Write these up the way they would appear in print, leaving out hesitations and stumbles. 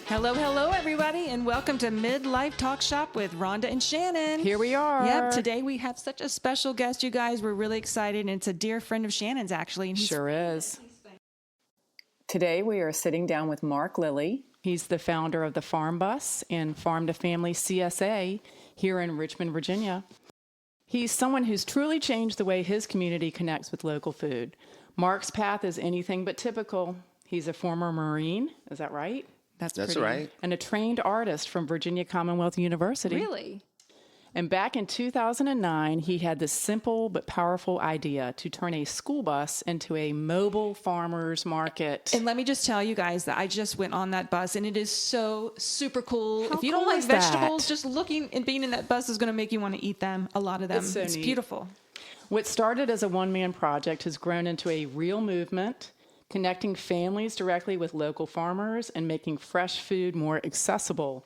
Hello, everybody, and welcome to Midlife Talkshop with Rhonda and Shannon. Here we are. Yep, today we have such a special guest, you guys. We're really excited, and it's a dear friend of Shannon's, actually. And Sure is. Today we are sitting down with Mark Lilly. He's the founder of the FarmBus and Farm to Family CSA here in Richmond, Virginia. He's someone who's truly changed the way his community connects with local food. Mark's path is anything but typical. He's a former Marine, is that right? That's right. And a trained artist from Virginia Commonwealth University. Really? And back in 2009, he had this simple but powerful idea to turn a school bus into a mobile farmer's market. And let me just tell you guys that I just went on that bus, and it is so super cool. How if you cool don't like is that? vegetables, just looking and being in that bus is going to make you want to eat them, a lot of them. It's so neat. Beautiful. What started as a one-man project has grown into a real movement, connecting families directly with local farmers and making fresh food more accessible.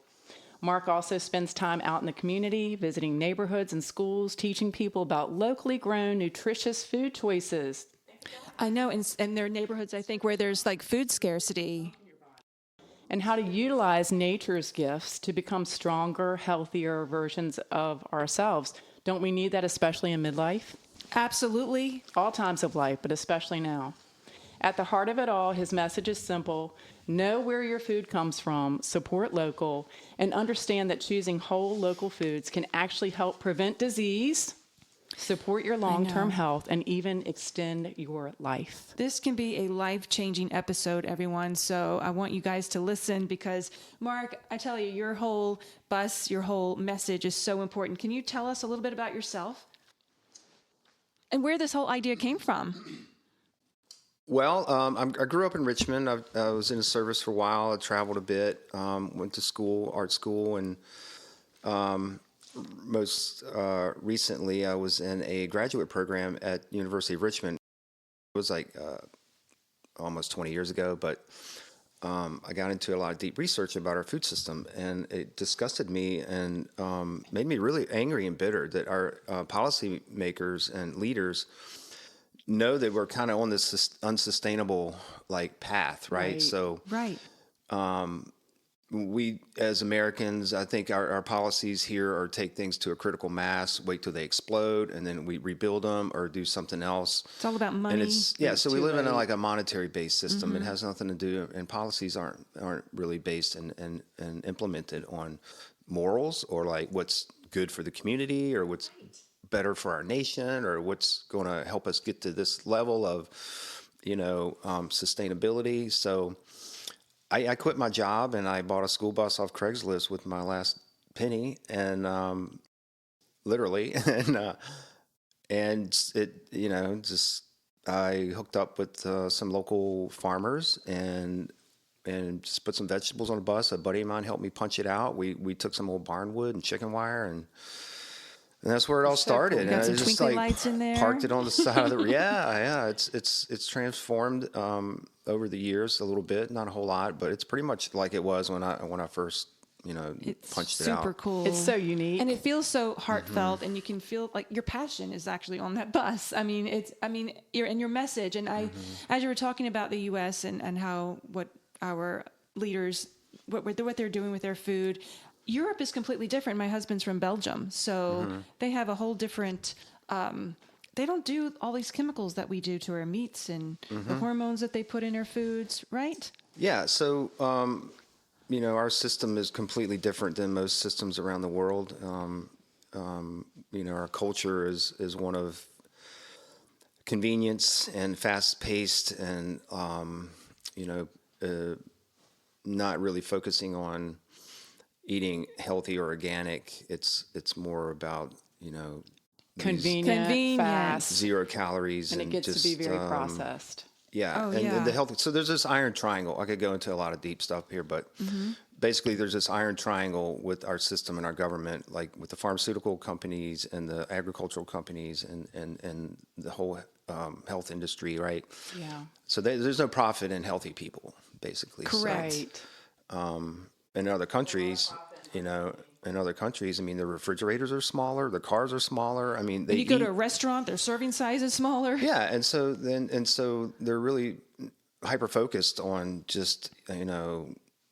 Mark also spends time out in the community, visiting neighborhoods and schools, teaching people about locally grown, nutritious food choices. I know, and there are neighborhoods, I think, where there's like food scarcity. And how to utilize nature's gifts to become stronger, healthier versions of ourselves. Don't we need that, especially in midlife? Absolutely. All times of life, but especially now. At the heart of it all, his message is simple. Know where your food comes from, support local, and understand that choosing whole local foods can actually help prevent disease, support your long-term health, and even extend your life. This can be a life-changing episode, everyone, so I want you guys to listen because, Mark, I tell you, your whole bus, your whole message is so important. Can you tell us a little bit about yourself and where this whole idea came from? Well, I grew up in Richmond. I was in the service for a while. I traveled a bit, went to school, art school, and most recently I was in a graduate program at University of Richmond. It was like almost 20 years ago, but I got into a lot of deep research about our food system, and it disgusted me and made me really angry and bitter that our policy makers and leaders know that we're kind of on this unsustainable path, right? So right. We as Americans, I think our policies here are take things to a critical mass, wait till they explode, and then we rebuild them or do something else. It's all about money. And so we live in a monetary based system. It has nothing to do, and policies aren't really based and implemented on morals or what's good for the community or what's better for our nation or what's going to help us get to this level of, sustainability. So I quit my job and I bought a school bus off Craigslist with my last penny and literally and it, just I hooked up with some local farmers and just put some vegetables on a bus. A buddy of mine helped me punch it out. We took some old barn wood and chicken wire and that's where it all started. Cool. You got and some I just twinkly lights in there. Parked it on the side of the It's transformed over the years a little bit, not a whole lot, but it's pretty much like it was when I first punched it out. Super cool. It's so unique, and it feels so heartfelt, and you can feel like your passion is actually on that bus. Your message. And as you were talking about the U.S. and how what our leaders what they're doing with their food. Europe is completely different. My husband's from Belgium, so they have a whole different. They don't do all these chemicals that we do to our meats and the hormones that they put in our foods, right? Yeah. So, our system is completely different than most systems around the world. Our culture is one of convenience and fast-paced, and not really focusing on eating healthy or organic. It's more about convenient, fast, 0 calories, and it gets to be very processed. Yeah, and the healthy. So there's this iron triangle. I could go into a lot of deep stuff here, but basically there's this iron triangle with our system and our government, like with the pharmaceutical companies and the agricultural companies and the whole health industry, right? Yeah. So there's no profit in healthy people, basically. Correct. So, in other countries, the refrigerators are smaller, the cars are smaller. When you go to a restaurant, their serving size is smaller. Yeah, and so they're really hyper focused on just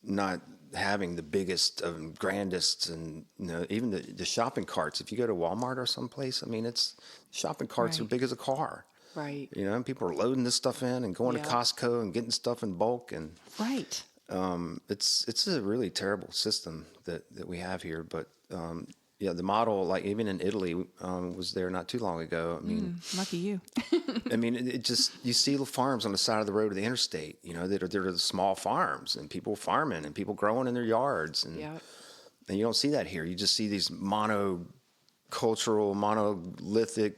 not having the biggest and grandest, and even the shopping carts. If you go to Walmart or someplace, I mean, it's shopping carts are big as a car. Right. And people are loading this stuff in and going to Costco and getting stuff in bulk, and it's a really terrible system that we have here. But the model, like even in Italy, was there not too long ago. I mean, lucky you. I mean, it just, you see the farms on the side of the road of the interstate, that are the small farms, and people farming and people growing in their yards, and you don't see that here. You just see these monolithic,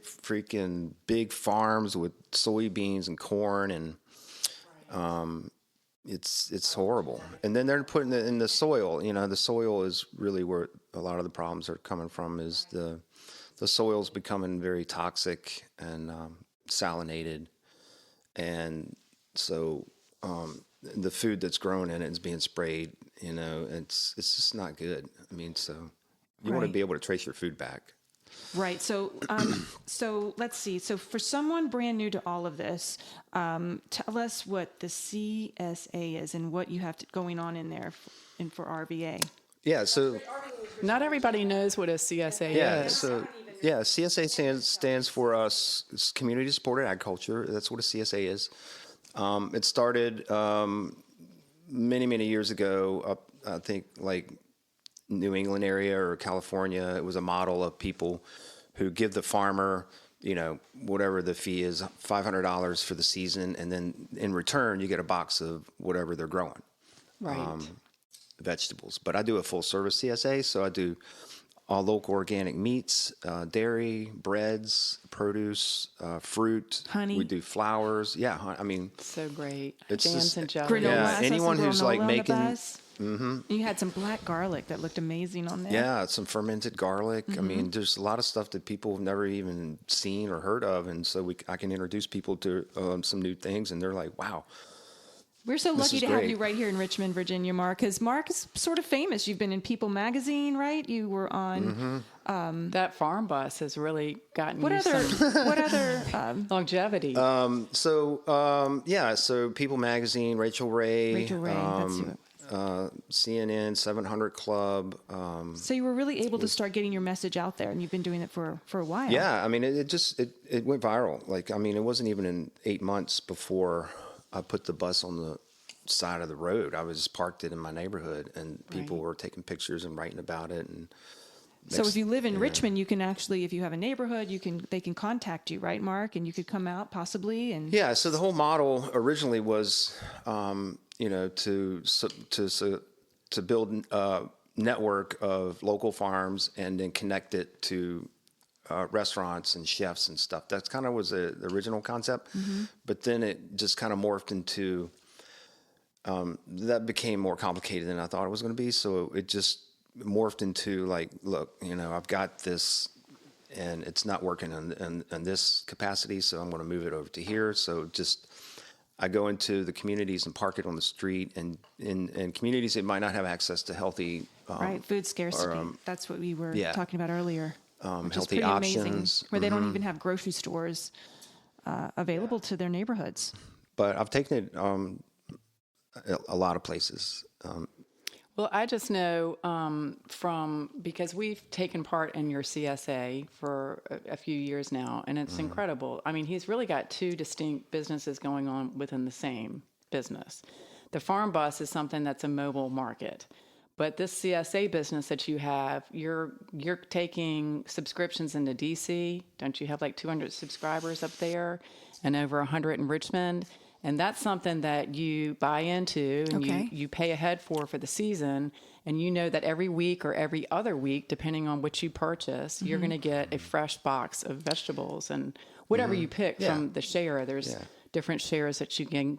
freaking big farms with soybeans and corn, and it's horrible. And then they're putting it in the soil. The soil is really where a lot of the problems are coming from. Is the soil's becoming very toxic and salinated, and so the food that's grown in it is being sprayed. It's just not good. I mean, so you want to be able to trace your food back. Right. So, so let's see. So for someone brand new to all of this, tell us what the CSA is and what you have going on in there for RVA. Yeah. So not everybody knows what a CSA is. So CSA stands for it's Community Supported Agriculture. That's what a CSA is. It started many years ago. Up, I think, like New England area or California. It was a model of people who give the farmer, whatever the fee is, $500 for the season, and then in return you get a box of whatever they're growing, vegetables. But I do a full service CSA, so I do all local organic meats, dairy, breads, produce, fruit, honey. We do flowers. Yeah, I mean, so great. It's Jams just, and jelly. Granola. yeah. Anyone who's like making. You had some black garlic that looked amazing on there. Yeah, some fermented garlic. I mean, there's a lot of stuff that people have never even seen or heard of, and so I can introduce people to some new things, and they're like, "Wow." We're so lucky to have you right here in Richmond, Virginia, Mark, because Mark is sort of famous. You've been in People magazine, right? You were on that FarmBus has really gotten what you other some what other longevity. So People magazine, Rachel Ray, that's who. CNN, 700 Club. So you were really able to start getting your message out there, and you've been doing it for a while. Yeah, I mean, it went viral. Like, I mean, it wasn't even in 8 months before I put the bus on the side of the road. I was just parked it in my neighborhood, and people were taking pictures and writing about it. And so if you live in Richmond, you can actually, if you have a neighborhood, they can contact you, right, Mark? And you could come out possibly. And yeah, so the whole model originally was, to build a network of local farms and then connect it to restaurants and chefs and stuff. That's kind of was the original concept, but then it just kind of morphed into that became more complicated than I thought it was going to be. So it just morphed into like, look, I've got this, and it's not working in this capacity, so I'm going to move it over to here. So I go into the communities and park it on the street, and in communities that might not have access to healthy food scarcity. That's what we were talking about earlier. Healthy options, amazing, where they don't even have grocery stores available to their neighborhoods. But I've taken it a lot of places. Well, I just know because we've taken part in your CSA for a few years now, and it's incredible. I mean, he's really got two distinct businesses going on within the same business. The FarmBus is something that's a mobile market. But this CSA business that you have, you're taking subscriptions into DC. Don't you have like 200 subscribers up there and over 100 in Richmond? And that's something that you buy into and you pay ahead for the season. And you know that every week or every other week, depending on what you purchase, you're going to get a fresh box of vegetables and whatever you pick from the share. There's different shares that you can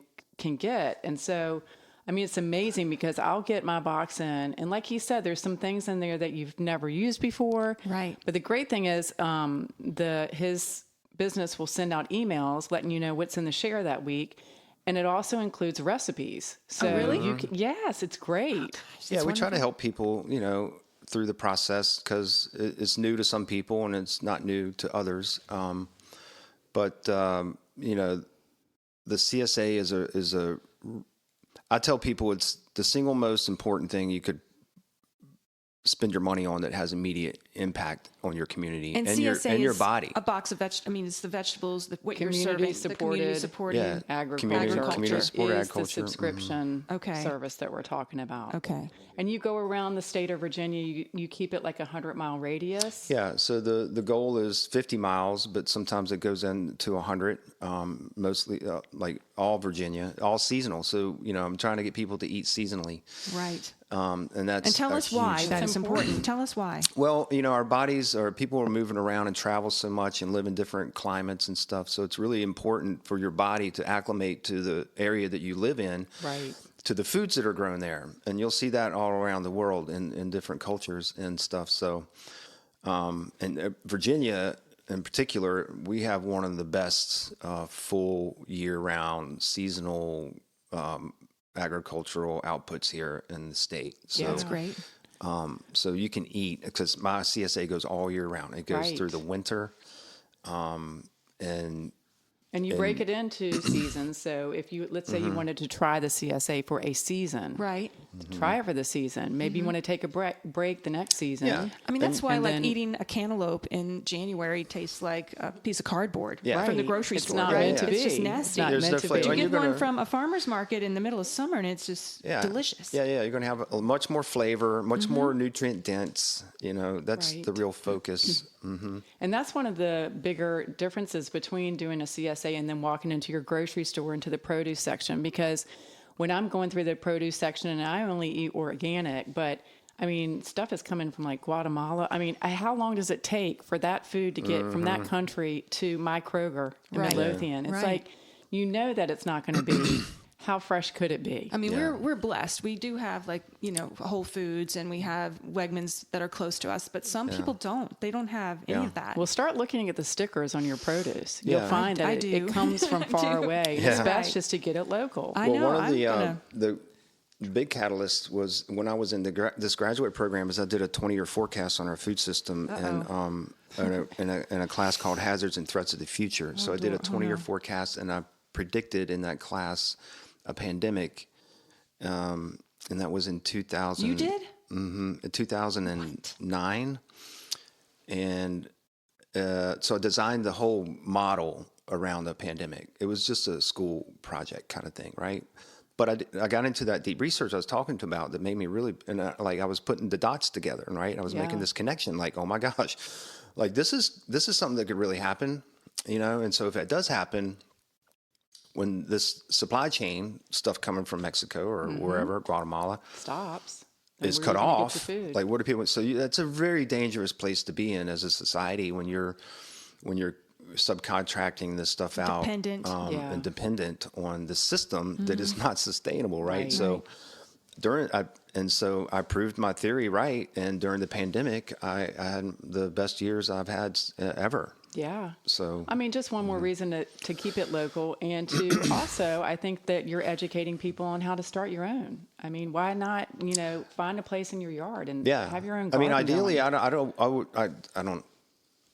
get. And so, I mean, it's amazing because I'll get my box in, and like he said, there's some things in there that you've never used before. Right. But the great thing is his business will send out emails letting you know what's in the share that week, and it also includes recipes. So really? Yes, it's great. Yeah, we try to help people, through the process, because it's new to some people and it's not new to others. But the CSA is a I tell people it's the single most important thing you could spend your money on that has immediate impact on your community and CSA your is body. A box of it's the vegetables, what you're Community serving, the community supported. Yeah. Agriculture, Community supported is agriculture. the subscription Okay. service that we're talking about. Okay. And you go around the state of Virginia, you keep it like a 100-mile radius? Yeah, so the goal is 50 miles, but sometimes it goes into 100, mostly like all Virginia, all seasonal. So, I'm trying to get people to eat seasonally. Right. And that's And tell us huge. why that is important. Tell us why. Well, our bodies people are moving around and travel so much and live in different climates and stuff. So it's really important for your body to acclimate to the area that you live in. Right. To the foods that are grown there. And you'll see that all around the world in different cultures and stuff. So, and Virginia in particular, we have one of the best full year-round seasonal agricultural outputs here in the state. So, Yeah, that's great. So you can eat, because my CSA goes all year round. It goes through the winter, And you break it into seasons. So if let's say you wanted to try the CSA for a season. Right. Try it for the season. Maybe you want to take a break the next season. Yeah. I mean, that's why then, eating a cantaloupe in January tastes like a piece of cardboard Yeah. from the Right. grocery It's store. not right? meant to It's just be. nasty. It's not There's meant no to flavor. be. You And get you're one gonna- from a farmer's market in the middle of summer, and it's just delicious. Yeah, you're going to have a much more flavor, much more nutrient dense. That's Right. the real focus. And that's one of the bigger differences between doing a CSA and then walking into your grocery store into the produce section. Because when I'm going through the produce section, and I only eat organic, but I mean, stuff is coming from like Guatemala. I mean, how long does it take for that food to get from that country to my Kroger in Right. Midlothian? It's Right. like, that it's not going to be. How fresh could it be? I mean, Yeah. we're blessed. We do have Whole Foods, and we have Wegmans that are close to us, but some people don't. They don't have any of that. Well, start looking at the stickers on your produce. You'll Yeah. find that I it do. comes from far do. away. Yeah. It's best Right. just to get it local. I Well, know. one of I'm the big catalyst was when I was in this graduate program. Is I did a 20-year forecast on our food system, and in a class called Hazards and Threats of the Future. So I did a 20-year forecast, and I predicted in that class a pandemic, and that was in 2000. You did? In 2009, and so I designed the whole model around the pandemic. It was just a school project kind of thing, right? But I got into that deep research I was talking to about that made me really, and I was putting the dots together, right? I was making this connection, like, oh my gosh, like this is something that could really happen, And so if it does happen, when this supply chain stuff coming from Mexico or wherever, Guatemala, Stops. Then is where cut are you gonna get off, your food? like what do people? So that's a very dangerous place to be in as a society when you're subcontracting this stuff out, Dependent. and dependent on the system that is not sustainable, right? Right. So I proved my theory right, and during the pandemic, I had the best years I've had ever. Yeah. So I mean, just one more reason to keep it local, and to also, I think that you're educating people on how to start your own. I mean, why not, find a place in your yard and have your own garden I mean, ideally, going? I don't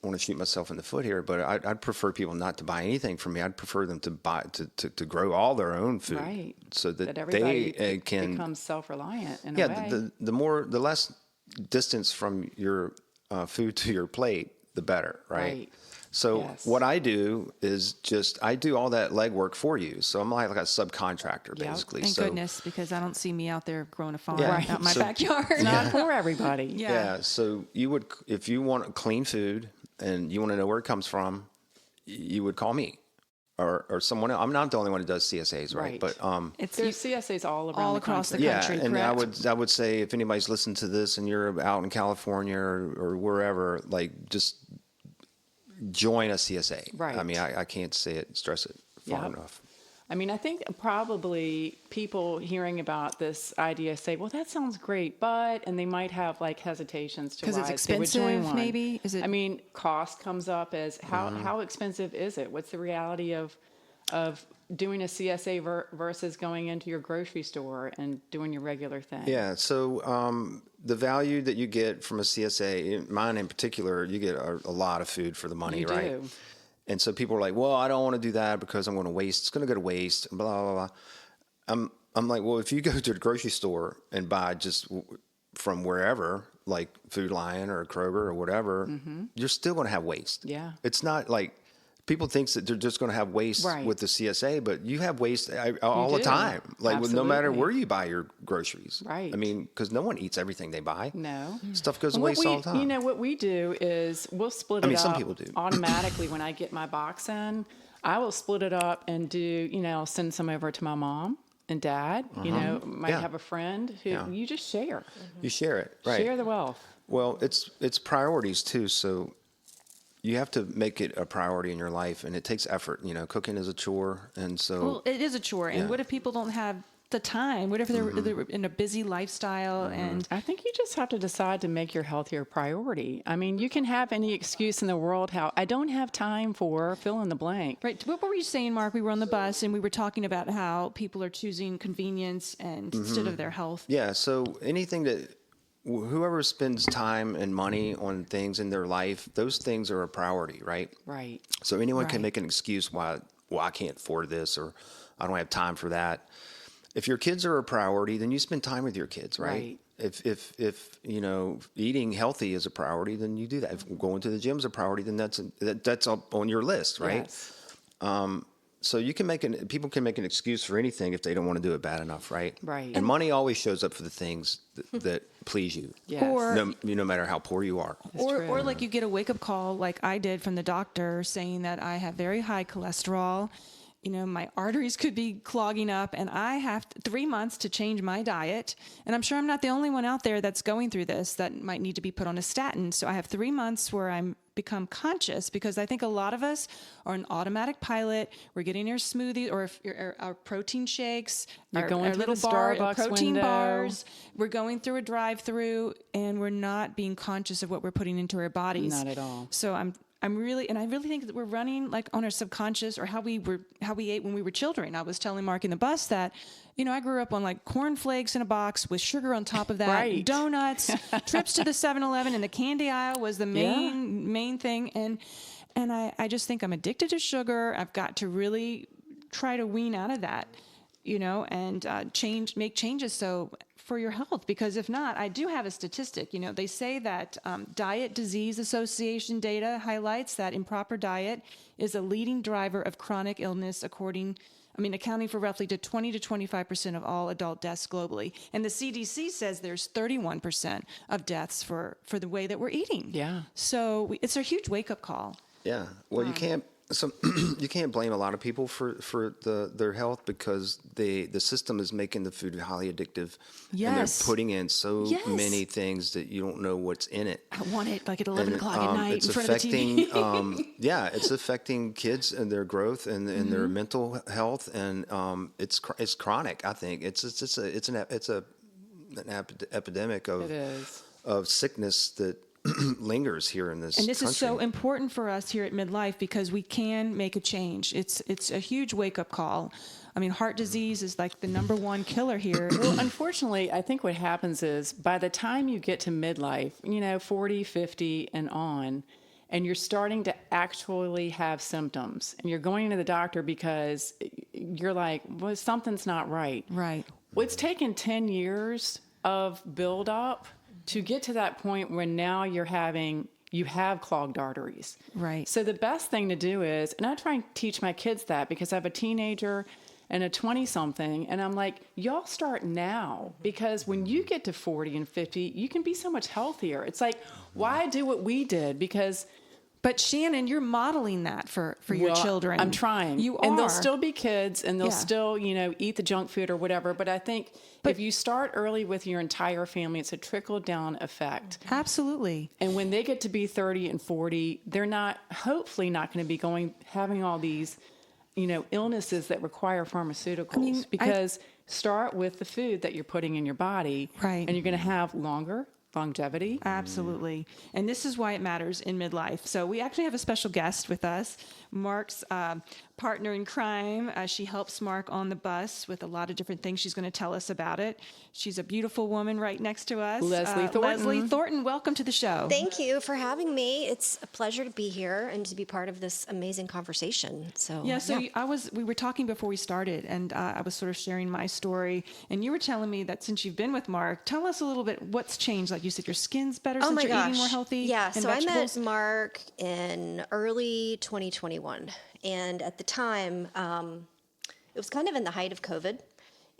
want to shoot myself in the foot here, but I'd prefer people not to buy anything from me. I'd prefer them to buy to grow all their own food, Right. So that everybody they can become self-reliant in a way. the less distance from your food to your plate, the better, right? Right. So Yes. what I do is I do all that legwork for you. So I'm like a subcontractor, Yep. basically. Thank so, goodness, because I don't see me out there growing a farm Yeah. out in my So- backyard. Not for everybody. Yeah. So if you want clean food and you want to know where it comes from, you would call me or someone else. I'm not the only one who does CSAs, right? Right. But There's CSAs all around all the across the country. country. and correct? I would say if anybody's listening to this and you're out in California or wherever, like just join a CSA. Right. I mean, I can't stress it far Yep. enough. I mean, I think probably people hearing about this idea say, well, that sounds great, but, and they might have like hesitations to 'Cause why it's they would join expensive, one. maybe? Is it- I mean, cost comes up as how expensive is it? What's the reality of doing a CSA versus going into your grocery store and doing your regular thing? Yeah. So the value that you get from a CSA, mine in particular, you get a lot of food for the money, You right? do. And so people are like, well, I don't want to do that because I'm going to waste. It's going to go to waste, blah, blah, blah. I'm like, well, if you go to the grocery store and buy just from wherever, like Food Lion or Kroger or whatever, you're still going to have waste. Yeah. It's not like people think that they're just going to have waste Right. with the CSA, but you have waste all the do. time. Like no matter Absolutely. where you buy your groceries. Right. I mean, because no one eats everything they buy. No. Stuff goes to And waste all the time. You know, what we do is we'll split it up. some people do. Automatically when I get my box in. I will split it up and I'll send some over to my mom and dad. You know, might Yeah. have a friend who you just share. You share it, right? Share the wealth. Well, it's priorities too. So you have to make it a priority in your life, and it takes effort. You know, cooking is a chore, and so Well, it is a chore. And Yeah. what if people don't have the time? What if they're in a busy lifestyle? And I think you just have to decide to make your health your priority. I mean, you can have any excuse in the world how I don't have time for fill in the blank. right. What were you saying, Mark? We were on the bus and we were talking about how people are choosing convenience and instead of their health. yeah. So anything that whoever spends time and money on things in their life, those things are a priority, right? Right. So anyone can Right. make an excuse why, well, I can't afford this or I don't have time for that. If your kids are a priority, then you spend time with your kids, right? Right. If you know eating healthy is a priority, then you do that. If going to the gym is a priority, then that's up on your list, right? Yes. So you can people can make an excuse for anything if they don't want to do it bad enough, right? Right. And money always shows up for the things that please you. Yes. Or- No matter how poor you are. Or like you get a wake up call like I did from the doctor saying that I have very high cholesterol. You know, my arteries could be clogging up and I have 3 months to change my diet. And I'm sure I'm not the only one out there that's going through this that might need to be put on a statin. So I have 3 months where I'm become conscious because I think a lot of us are an automatic pilot. We're getting our smoothies or our protein shakes, You're going our to little the bar, Starbucks protein window. bars. We're going through a drive-through and we're not being conscious of what we're putting into our bodies. Not at all. So I really think that we're running like on our subconscious or how we ate when we were children. I was telling Mark in the bus that, you know, I grew up on like cornflakes in a box with sugar on top of that, Right. donuts, trips to the 7-Eleven and the candy aisle was the main thing. And I just think I'm addicted to sugar. I've got to really try to wean out of that, you know, and make changes so for your health, because if not, I do have a statistic. You know, they say that Diet Disease Association data highlights that improper diet is a leading driver of chronic illness, accounting for roughly to 20 to 25% of all adult deaths globally. And the CDC says there's 31% of deaths for the way that we're eating. Yeah. So it's a huge wake up call. Yeah. Well, you can't. So you can't blame a lot of people for their health because the system is making the food highly addictive. Yes. And they're putting in so Yes. many things that you don't know what's in it. I want it like at 11 And, o'clock at night it's in front affecting, of the TV. it's affecting kids and their growth and their mental health, and it's chronic. I think it's an epidemic It is. of sickness that lingers here in this And this country. is so important for us here at Midlife because we can make a change. It's a huge wake-up call. I mean, heart disease is like the number one killer here. Well, unfortunately, I think what happens is by the time you get to midlife, 40, 50 and on, and you're starting to actually have symptoms and you're going to the doctor because you're like, well, something's not right. Right. Well, it's taken 10 years of build-up to get to that point where now you have clogged arteries. Right. So the best thing to do is, and I try and teach my kids that because I have a teenager and a 20-something, and I'm like, y'all start now because when you get to 40 and 50, you can be so much healthier. It's like, why do what we did? Because But Shannon, you're modeling that for your children. I'm trying. You are. And they'll still be kids and they'll Yeah. still, eat the junk food or whatever. But I think if you start early with your entire family, it's a trickle down effect. Absolutely. And when they get to be 30 and 40, they're hopefully not going to be having all these, illnesses that require pharmaceuticals. Because start with the food that you're putting in your body. Right. And you're going to have longer, longevity. Absolutely. And this is why it matters in midlife. So we actually have a special guest with us, Mark's partner in crime. She helps Mark on the bus with a lot of different things. She's going to tell us about it. She's a beautiful woman right next to us. Leslie Thornton. Leslie Thornton, welcome to the show. Thank you for having me. It's a pleasure to be here and to be part of this amazing conversation. So we were talking before we started, and I was sort of sharing my story, and you were telling me that since you've been with Mark, tell us a little bit what's changed. Like you said, your skin's better since you're eating more healthy. Yeah, and so vegetables. I met Mark in early 2021, and at the time, it was kind of in the height of COVID,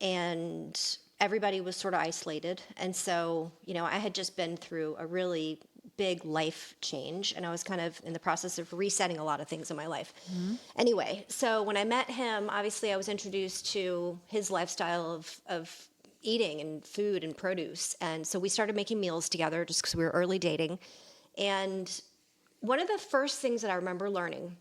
and everybody was sort of isolated. And so, I had just been through a really big life change, and I was kind of in the process of resetting a lot of things in my life. Mm-hmm. Anyway, so when I met him, obviously I was introduced to his lifestyle of eating and food and produce. And so we started making meals together just because we were early dating. And one of the first things that I remember learning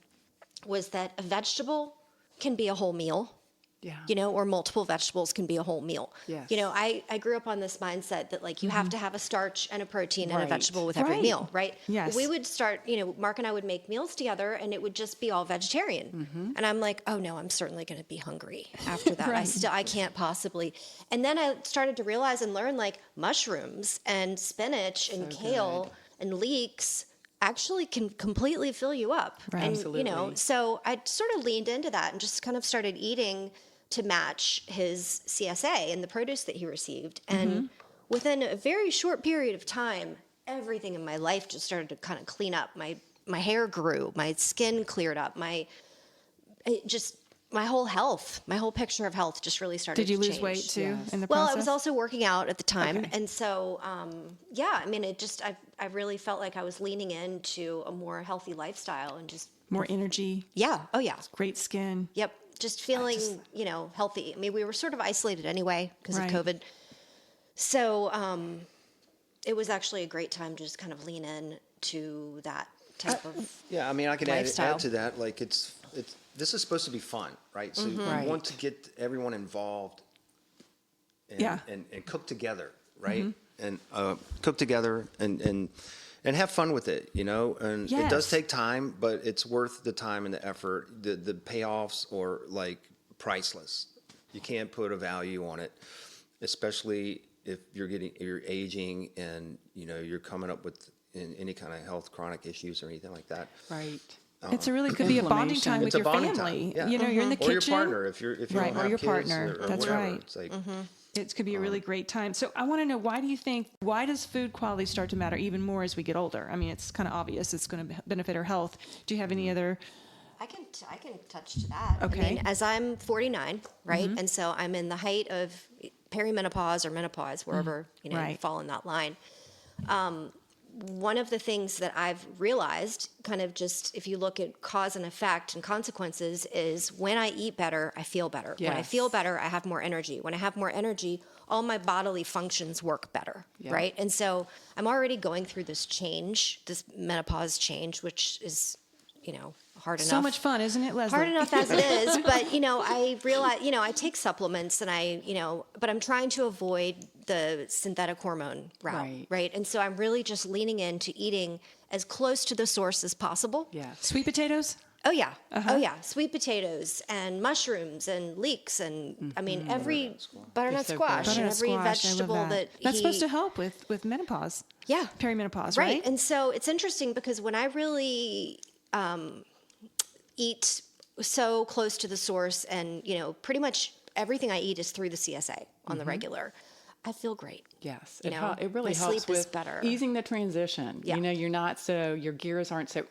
was that a vegetable can be a whole meal. Yeah. Or multiple vegetables can be a whole meal. Yes. I grew up on this mindset that like you have to have a starch and a protein and a vegetable with every Right. meal, right? Yes. We would start, Mark and I would make meals together and it would just be all vegetarian. Mm-hmm. And I'm like, oh no, I'm certainly going to be hungry after that. Right. I can't possibly. And then I started to realize and learn like mushrooms and spinach and kale and leeks actually can completely fill you up. Right. And, Absolutely. so I sort of leaned into that and just kind of started eating to match his CSA and the produce that he received. And within a very short period of time, everything in my life just started to kind of clean up. My hair grew, my skin cleared up, my whole health, my whole picture of health just really started to change. Did you lose weight too in the Well, process? I was also working out at the time. Okay. And so, I really felt like I was leaning into a more healthy lifestyle and just. More energy, Yeah. Oh, yeah. great skin. Yep. Just feeling, healthy. I mean, we were sort of isolated anyway because Right. of COVID. So it was actually a great time to just kind of lean in to that type of Yeah, I mean, I can lifestyle. add to that. Like, this is supposed to be fun, right? So you Right. want to get everyone involved and, Yeah. and cook together, right? And cook together and have fun with it, And it does Yes. take time, but it's worth the time and the effort. The payoffs are like priceless. You can't put a value on it, especially if you're aging and you're coming up with any kind of health chronic issues or anything like that. Right. It really could be a bonding time with It's a your bonding family. time, yeah. You're in the kitchen. Or your partner if you Right, don't or have your kids partner. or That's whatever. right. It's like It could be a really great time. So I want to know, why does food quality start to matter even more as we get older? I mean, it's kind of obvious it's going to benefit our health. Do you have any other? I can touch to that. Okay. I mean, as I'm 49, right? And so I'm in the height of perimenopause or menopause, wherever, you Right. fall in that line. One of the things that I've realized, kind of just if you look at cause and effect and consequences, is when I eat better, I feel better. When I Yes. feel better, I have more energy. When I have more energy, all my bodily functions work better, Yeah. right? And so I'm already going through this change, this menopause change, which is, hard enough. So much fun, isn't it, Leslie? Hard enough as it is, but I realize, I take supplements and but I'm trying to avoid the synthetic hormone route, right? And so I'm really just leaning into eating as close to the source as possible. Yes. Sweet potatoes? Oh yeah. Oh yeah. Sweet potatoes and mushrooms and leeks and I mean every butternut so squash good. and Butternut every squash, I love vegetable that That's supposed to help with menopause. Yeah. Perimenopause, right? And so it's interesting because when I really eat so close to the source and, pretty much everything I eat is through the CSA on the regular, I feel great. Yes, You know, it really my helps sleep is with better. easing the transition. Yeah. You're not your gears aren't so.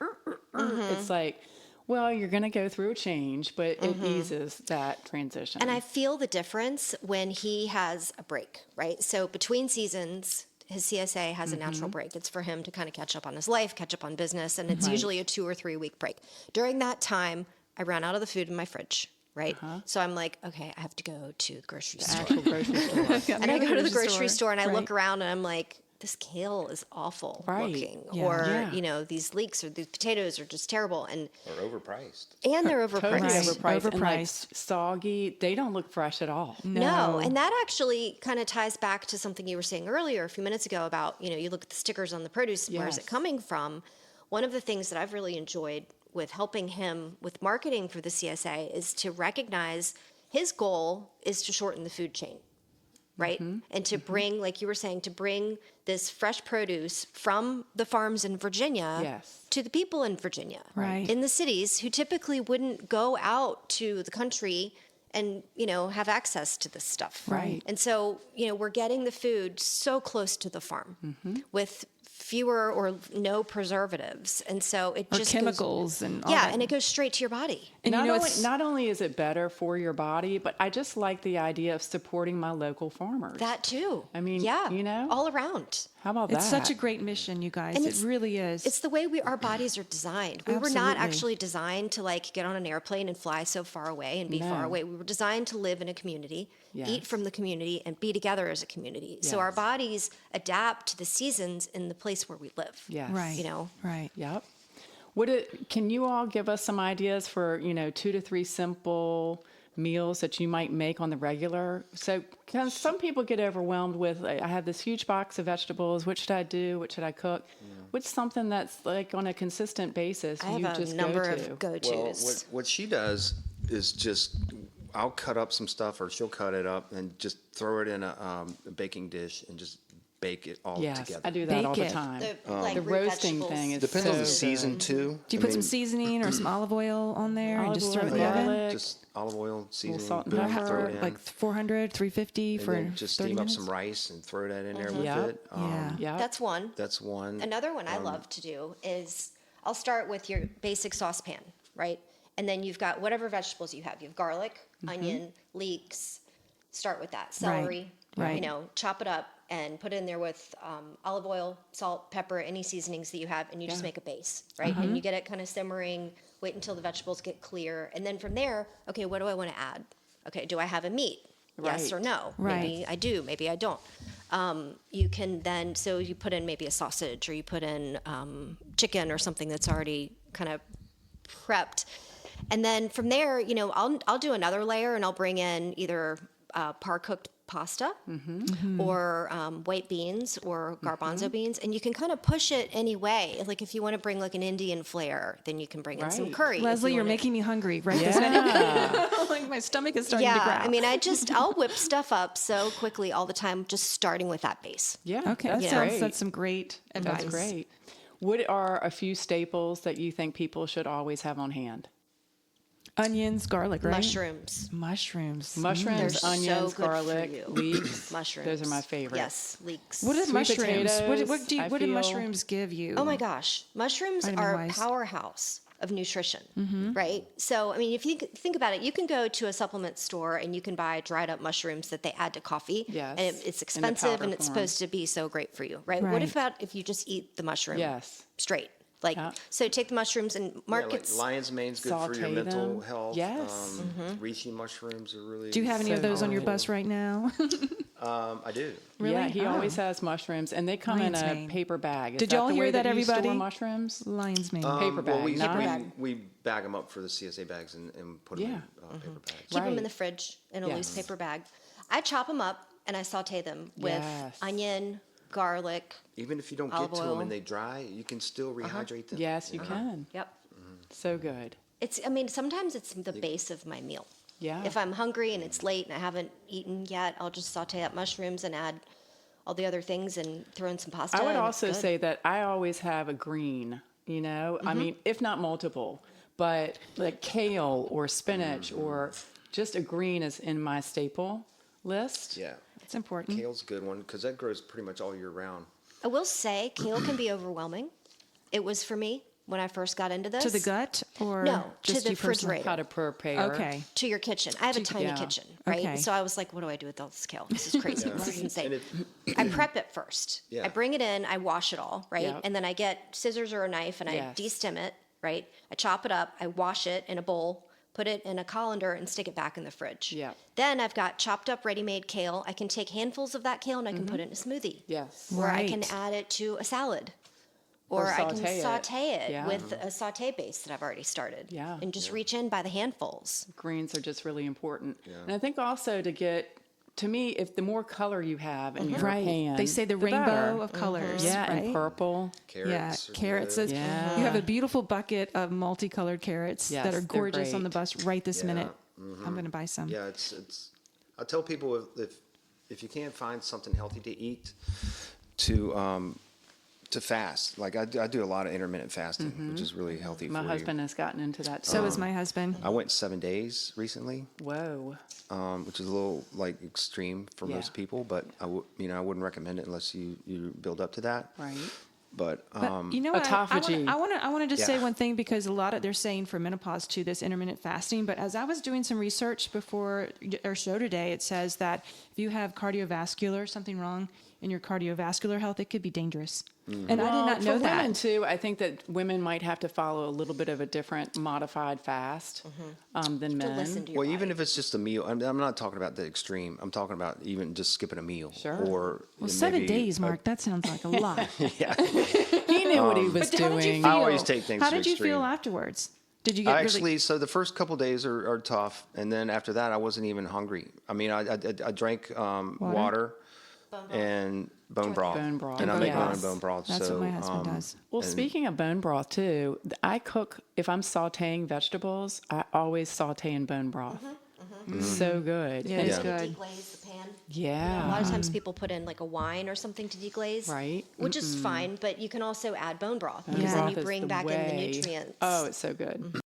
It's like, well, you're going to go through a change, but it eases that transition. And I feel the difference when he has a break, right? So between seasons, his CSA has a natural break. It's for him to kind of catch up on his life, catch up on business, and it's usually a 2 or 3 week break. During that time, I ran out of the food in my fridge, right? So I'm like, okay, I have to go to the grocery store. Actual grocery store. And I go to the grocery store and I look Right. around and I'm like, this kale is awful Right. looking, Yeah. or Yeah. you know, these leeks or these potatoes are just terrible, and Or overpriced. they're Totally overpriced. Right. overpriced. And like Overpriced. soggy. They don't look fresh at all. No, and that actually kind of ties back to something you were saying earlier a few minutes ago about, you know, you look at the stickers on the produce, where is it Yes. coming from? One of the things that I've really enjoyed with helping him with marketing for the CSA is to recognize his goal is to shorten the food chain, right? And to bring, like you were saying, to bring this fresh produce from the farms in Virginia Yes. to the people in Virginia, Right. in the cities who typically wouldn't go out to the country and, you know, have access to this stuff. Right. And so, you know, we're getting the food so close to the farm with fewer or no preservatives. And so it Or just chemicals and all yeah, that. and it goes straight to your body. And you know, Not only is it better for your body, but I just like the idea of supporting my local farmers. That too. I mean, yeah, you know? all around. How about it's that? such a great mission, you guys. And It really is. It's the way our bodies are designed. We were not Absolutely. actually designed to like get on an airplane and fly so far away and be far No. away. We were designed to live in a community, eat Yes. from the community, and be together as a community. So our Yes. bodies adapt to the seasons in the place where we live. Yes. right. You know? Right. Yep. Can you all give us some ideas for, 2 to 3 simple meals that you might make on the regular? So 'cause some people get overwhelmed with, I have this huge box of vegetables. What should I do? What should I cook? What's something that's like on a consistent basis I you have a just number go to? of go-tos. Well, what she does is just, I'll cut up some stuff, or she'll cut it up and just throw it in a baking dish and just bake it all Yes, together. I do that all Bake the it. time. like The root roasting vegetables. thing is Depends on so the season good. too. Do you put some seasoning or some olive oil on there and Olive just oil throw it in and the oven? garlic. Just olive oil, seasoning, salt and boom, pepper, throw it in. Like 400, 350 and for then just 30 steam up minutes? some rice and throw that in there with Yep. it. Yeah. Yep. That's one. That's one. Another one I love to do is I'll start with your basic saucepan, right? And then you've got whatever vegetables you have. You have garlic, onion, leeks. Start with that. Celery, Right. you know, chop it up and put it in there with olive oil, salt, pepper, any seasonings that you have, and you just Yeah. make a base, right? And you get it kind of simmering, wait until the vegetables get clear. And then from there, okay, what do I want to add? Okay, do I have a meat? Yes Right. or no? Right. Maybe I do, maybe I don't. You can then, so you put in maybe a sausage, or you put in chicken or something that's already kind of prepped. And then from there, you know, I'll do another layer, and I'll bring in either par cooked pasta or white beans or garbanzo beans, and you can kind of push it any way. Like if you want to bring like an Indian flair, then you can bring in some Right. curry. if Leslie, you you're wanna- making me hungry right this minute. Yeah. Like my stomach is starting to growl. Yeah, I mean, I'll whip stuff up so quickly all the time, just starting with that base. Yeah. Okay, That's that's great. some great advice. That's great. What are a few staples that you think people should always have on hand? Onions, garlic, right? Mushrooms. Mushrooms. Mushrooms, They're onions, so good for garlic, you. leeks. Mushrooms. Those are my favorite. Yes, leeks. What are Sweet mushrooms? potatoes, What do I what do feel. mushrooms give you? Oh my gosh, mushrooms are a Vitamin-wise. powerhouse of nutrition, Mm-hmm. right? So, I mean, if you think about it, you can go to a supplement store and you can buy dried up mushrooms that they add to coffee. Yes, And it's in the expensive powder and it's form. supposed to be so great for you, right? What Right. about if you just eat the mushroom Yes. straight? Like, Yeah. so take the mushrooms and Yeah, Mark like gets. lion's mane's good for your Saute mental them. health. Yes. Reishi mushrooms are really. Do you have any of So those on your good. bus right now? I do. Really? Yeah, he Oh. always has mushrooms, and they come in Lion's a mane. paper bag. Is Did that y'all the hear way that, you store everybody? mushrooms? Lion's mane. Paper bag, we, not- we bag them up for the CSA bags and put them Yeah. in paper bags. Keep them Right. in the fridge in a loose Yes. paper bag. I chop them up and I saute them with Yes. onion, garlic. Even if you don't Olive get to them oil. and they dry, you can still rehydrate them. Yes, you can. Yep. So good. I mean, sometimes it's the base of my meal. Yeah. If I'm hungry and it's late and I haven't eaten yet, I'll just saute up mushrooms and add all the other things and throw in some pasta. I would and it's also good. say that I always have a green, I mean, if not multiple, but like kale or spinach or just a green is in my staple list. Yeah. It's important. Kale's a good one because that grows pretty much all year round. I will say kale can be overwhelming. It was for me when I first got into this. To the gut or No, to just the you personally? refrigerator. How to prepare. Okay. To your kitchen. I have a tiny yeah. kitchen, right? Okay. So I was like, what do I do with all this kale? This is crazy. This is insane. And I prep it first. Yeah. I bring it in, I wash it all, right? Yep. And then I get scissors or a knife and I Yes. destem it, right? I chop it up, I wash it in a bowl, put it in a colander, and stick it back in the fridge. Yeah. Then I've got chopped up ready-made kale. I can take handfuls of that kale and I can put it in a smoothie. Yes. Or I Right. can add it to a salad. Or I can saute it Yeah. with a saute base that I've already started. Yeah. And just reach in by the handfuls. Greens are just really important. And I think also to me, if the more color you have in your pan, They say the rainbow better. of colors. Yeah, right? and purple. Carrots. Yeah, carrots. Are good. Yeah. You have a beautiful bucket of multicolored carrots Yes, that are they're gorgeous on the great. bus right this Yeah. minute. I'm going to buy some. Yeah, it's. I tell people if you can't find something healthy to eat, to fast. Like I do a lot of intermittent fasting, which is really healthy My for husband has gotten into that. So is my husband. you. I went 7 days recently, Whoa. which is a little like extreme for Yeah. most people, but I wouldn't recommend it unless you build up to that. Right. But But you know what? Autophagy. I want to just say Yeah. one thing, because a lot of they're saying for menopause too, this intermittent fasting. But as I was doing some research before our show today, it says that if you have something wrong in your cardiovascular health, it could be dangerous. And I did not know for that. women too, I think that women might have to follow a little bit of a different modified fast than men. To listen to your well, body. even if it's just a meal, I'm not talking about the extreme. I'm talking about even just skipping a meal. Sure. Or Well, 7 maybe days, Mark. That sounds like a lot. He knew what he was But how did you doing. feel? I always take things How to did you feel extreme. afterwards? Did you get really? So the first couple days are tough, and then after that, I wasn't even hungry. I mean, I drank water and bone broth. Bone broth. And I make my own Yes. bone broth. That's so, what my husband does. Well, speaking of bone broth too, I cook, if I'm sauteing vegetables, I always saute in bone broth. So good. Yeah, And it's Yeah. good. Deglaze the pan. Yeah. A lot of times people put in like a wine or something to deglaze. Right. Which is fine, but you can also add bone broth because Yeah. then Broth you is bring the back in the way. nutrients. Oh, it's so good.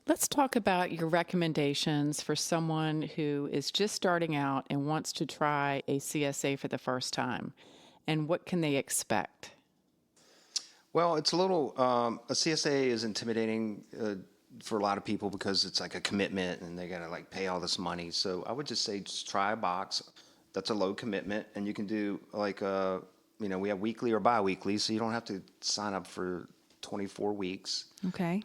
Let's talk about your recommendations for someone who is just starting out and wants to try a CSA for the first time. And what can they expect? Well, it's a little. A CSA is intimidating for a lot of people because it's like a commitment, and they gotta like pay all this money. So I would just say just try a box. That's a low commitment, and you can do like we have weekly or bi-weekly, so you don't have to sign up for 24 weeks. Okay.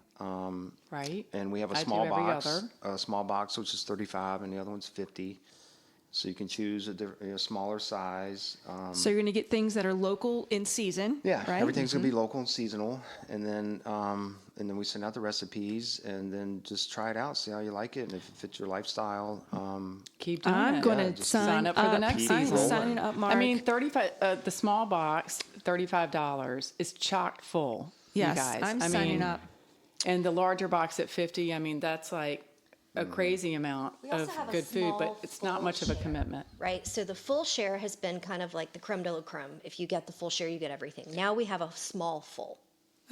Right? And we have a I do small every box, other. which is 35, and the other one's 50. So you can choose a smaller size. So you're going to get things that are local in season. Yeah, Right. everything's gonna be local and seasonal, and then we send out the recipes, and then just try it out, see how you like it, and if it fits your lifestyle. Keep doing I'm it. going Yeah, to just sign up for the next keep I'm season. rolling. signing up, Mark. I mean, 35. The small box, $35, is chock full. yes, you guys. I'm I signing mean, up. And the larger box at 50. I mean, that's like a Mm-hmm. crazy amount We also of have a good food, but small, it's not full much of a share. commitment. Right. So the full share has been kind of like the creme de la creme. If you get the full share, you get everything. Now we have a small full,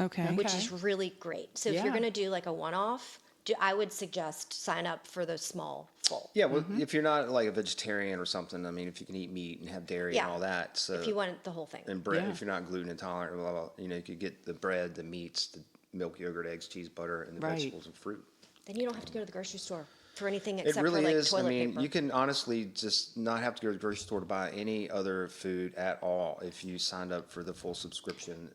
Okay. which is really great. So if Yeah. you're going to do like a one-off, I would suggest sign up for the small full. Yeah, well, if you're not like a vegetarian or something, I mean, if you can eat meat and have dairy Yeah. and all that, so If you want the whole thing. and bread, Yeah. if you're not gluten intolerant, blah, blah, blah, you could get the bread, the meats, the milk, yogurt, eggs, cheese, butter, and the Right. vegetables and fruit. Then you don't have to go to the grocery store for anything It except really for like is. I toilet mean, paper. you can honestly just not have to go to the grocery store to buy any other food at all if you signed up for the full subscription.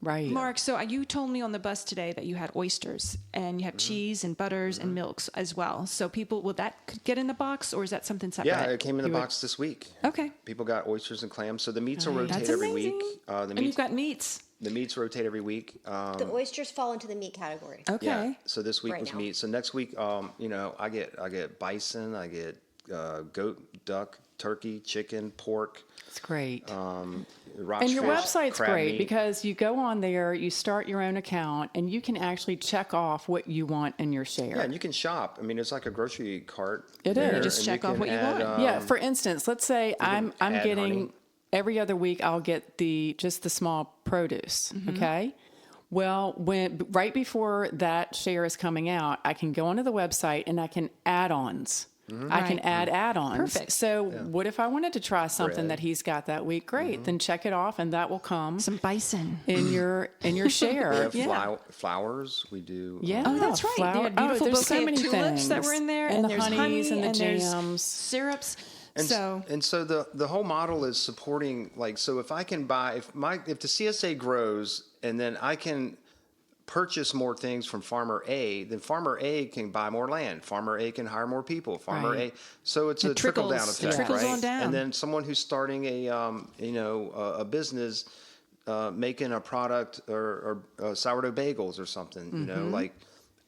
Right. Mark, so you told me on the bus today that you had oysters and you have cheese and butters and milks as well. So will that get in the box, or is that something separate? Yeah, it came in the box this week. Okay. People got oysters and clams, so the meats will rotate That's every amazing. week. And you've got meats. The meats rotate every week. The oysters fall into the meat category. Okay. Yeah. So this week Right was now. meat. So next week, I get bison, I get goat, duck, turkey, chicken, pork, It's great. rock And your fish, website's crab great meat. because you go on there, you start your own account, and you can actually check off what you want in your share. Yeah, and you can shop. I mean, it's like a grocery cart. It there, is. You just and check off can what you add, want. Yeah, for instance, let's say I'm add getting honey. every other week I'll get just the small produce, okay? Well, right before that share is coming out, I can go onto the website and I can add-ons. I can Right. add add-ons. Perfect. So what if I wanted to try something Bread. that he's got that week? Great. Then check it off and that will come Some bison. in your share. We have Yeah. flowers. We do. Yeah. Oh, that's right. They had beautiful there's bouquet so many of tulips that things. were in there, And the there's honeys honey, and the there's jams. syrups. And so so the whole model is supporting, like, so if I can buy if the CSA grows and then I can purchase more things from Farmer A, then Farmer A can buy more land. Farmer A can hire more people. Farmer A. So it's a trickle down effect, trickles right? on down. And then someone who's starting a business, making a product or sourdough bagels or something, like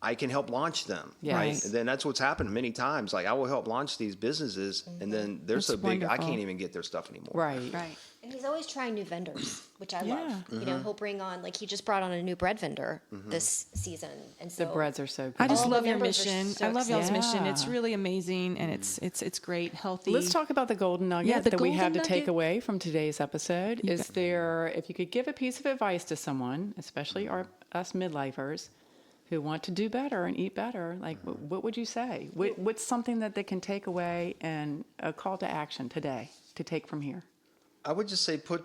I can help launch them, Yes. right? Right. And then that's what's happened many times. Like I will help launch these businesses, and then they're That's so big I wonderful. can't even get their stuff anymore. Right. Right. And he's always trying new vendors, which I Yeah. love. You know, he'll bring on, like he just brought on a new bread vendor this season. And so The breads are so good. I just All the love your members are mission. so I love y'all's excited. mission. It's Yeah. really amazing, and it's great, healthy. Let's talk about the golden nugget Yeah, the that we have golden to take nugget. away from today's episode. Is there, if you could give a piece of advice to someone, especially us midlifers, who want to do better and eat better, like what would you say? What's something that they can take away and a call to action today to take from here? I would just say put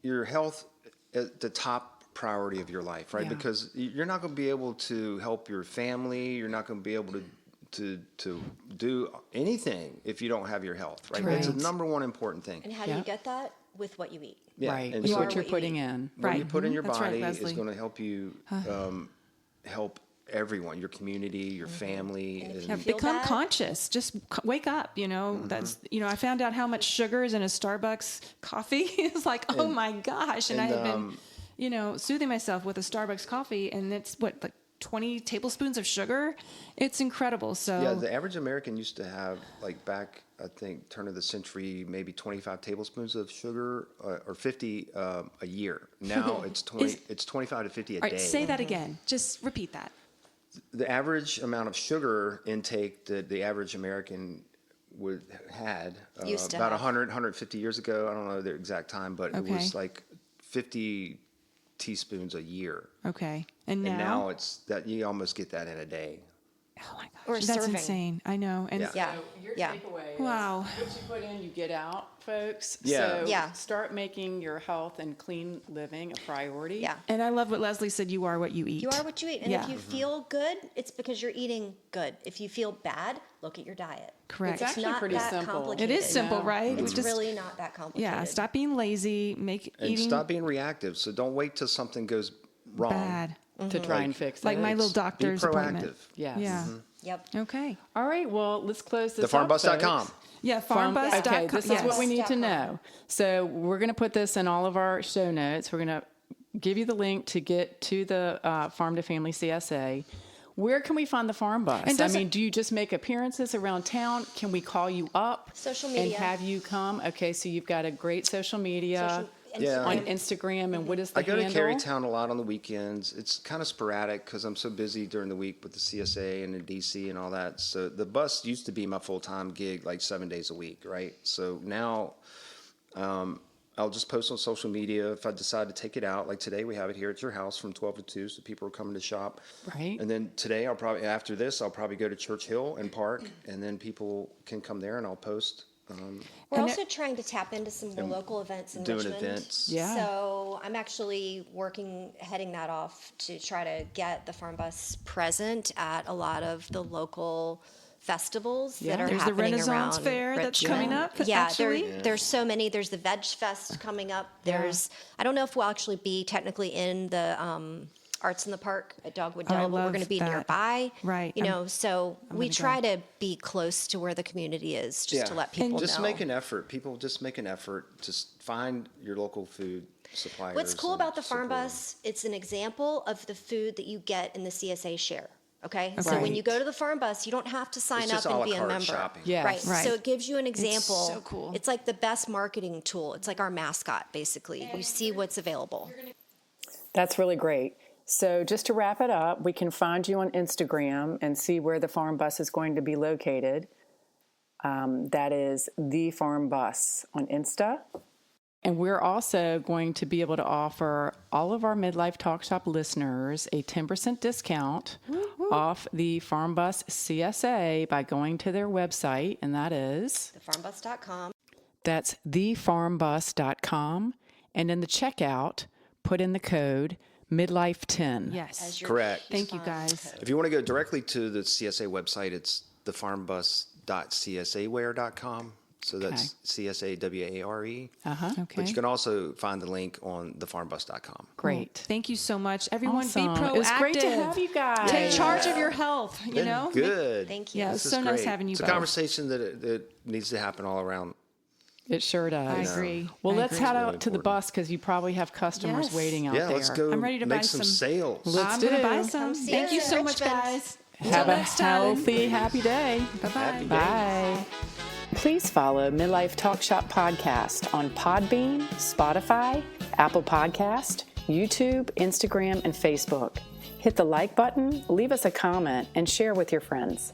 your health at the top priority of your life, right? Yeah. Because you're not going to be able to help your family. You're not going to be able to do anything if you don't have your health, right? It's the Right. number one important thing. And how do Yeah. you get that? With what you eat. Yeah, Right. and It's so what you're what you putting eat. in. what you Right. put in your That's right, body is Leslie. going to help you help everyone, your community, your family. And if And you feel Become bad, conscious. Just wake up. That's I found out how much sugar is in a Starbucks coffee. It's like, oh my gosh! And I had been, soothing myself with a Starbucks coffee, and it's like 20 tablespoons of sugar. It's incredible. So yeah, the average American used to have, like back, I think, turn of the century, maybe 25 tablespoons of sugar or 50 a year. Now it's 20. It's 25 to 50 a all right, day. say that again. Just repeat that. The average amount of sugar intake that the average American had Used to about have. 100, 150 years ago. I don't know the exact time, but it was Okay. like 50 teaspoons a year. Okay. And And now, now it's that you almost get that in a day. oh my gosh, Or that's serving. insane. I know. And Yeah. Yeah. So your Yeah. takeaway is Wow. what you put in, you get out, folks. Yeah. So Yeah. start making your health and clean living a priority. Yeah. And I love what Leslie said. You are what you eat. You are what you eat. And Yeah. if you feel good, it's because you're eating good. If you feel bad, look at your diet. Correct. It's actually not pretty that simple. complicated. It is simple, No. right? It's Just- really not that complicated. Yeah. Stop being lazy. Make And eating stop being reactive. So don't wait till something goes wrong. bad. To try and fix it. Like my little Be doctor's appointment. proactive. Yes. Yeah. Yep. Okay. All right. Well, let's close this up, TheFarmBus.com. folks. Yeah. Farm- FarmBus.com. Okay, this is yes. what we need to Farmbus.com. know. So we're going to put this in all of our show notes. We're going to give you the link to get to the Farm to Family CSA. Where can we find the Farm Bus? And I does mean, it- do you just make appearances around town? Can we call you up? Social And media. have you come? Okay, so you've got a great social media Yeah. on Instagram. And what is the I go to handle? Carytown a lot on the weekends. It's kind of sporadic because I'm so busy during the week with the CSA and the DC and all that. So the bus used to be my full-time gig, like 7 days a week, right? So now I'll just post on social media if I decide to take it out. Like today, we have it here at your house from 12 to 2, so people are coming to shop. Right. And then today, after this, I'll probably go to Church Hill and Park, and then people can come there and I'll post. We're also trying to tap into some more local events in doing Richmond. events. Yeah. So I'm actually heading that off to try to get the Farm Bus present at a lot of the local festivals that Yeah. are There's the happening Renaissance around Fair that's Richmond. coming up, Yeah, actually. there's so many. There's the Veg Fest coming up. I don't know if we'll actually be technically in the Arts in the Park at Dogwood Oh, I Dell, but we're love going to be that. nearby. Right. So we gonna try to be close to where the community is, just to let people Just know. make an effort. People just make an effort to find your local food suppliers. What's cool and about the Farm support 'em. Bus, it's an example of the food that you get in the CSA share. Okay? So when Right. you go to the Farm Bus, you don't have to sign It's just up a and la be a carte member. shopping. Yes. Right. Right. So it gives you an example. so cool. It's like the best marketing tool. It's like our mascot, basically. You see what's available. That's really great. So just to wrap it up, we can find you on Instagram and see where the Farm Bus is going to be located. That is the Farm Bus on Insta. And we're also going to be able to offer all of our Midlife Talkshop listeners a 10% discount off the Farm Bus CSA by going to their website, and that is TheFarmBus.com. that's thefarmbus.com. And in the checkout, put in the code Midlife10. Yes. As your Correct. Thank you, guys. If you want to go directly to the CSA website, it's thefarmbus.csaware.com. So that's CSAWARE. Uh-huh. Okay. But you can also find the link on thefarbus.com. Great. Thank you so much. Everyone, Awesome. be proactive. It's great to have you guys. Take charge of your health, you know? Good. Thank you. Yeah, This it's so is nice great. having you It's both. a conversation that needs to happen all around. It sure does. I agree. Well, I let's agree. head really out to the important. bus because you probably have customers Yes. waiting out Yeah, there. let's go I'm ready to make buy some some- sales. Let's I'm do. going to buy some. Come see Thank us you in so much, Richmond. guys. Have a next time. healthy, happy day. Bye-bye. Happy day. Bye. Please follow Midlife Talkshop podcast on Podbean, Spotify, Apple Podcast, YouTube, Instagram, and Facebook. Hit the like button, leave us a comment, and share with your friends.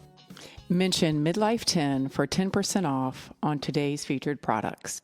Mention Midlife 10 for 10% off on today's featured products.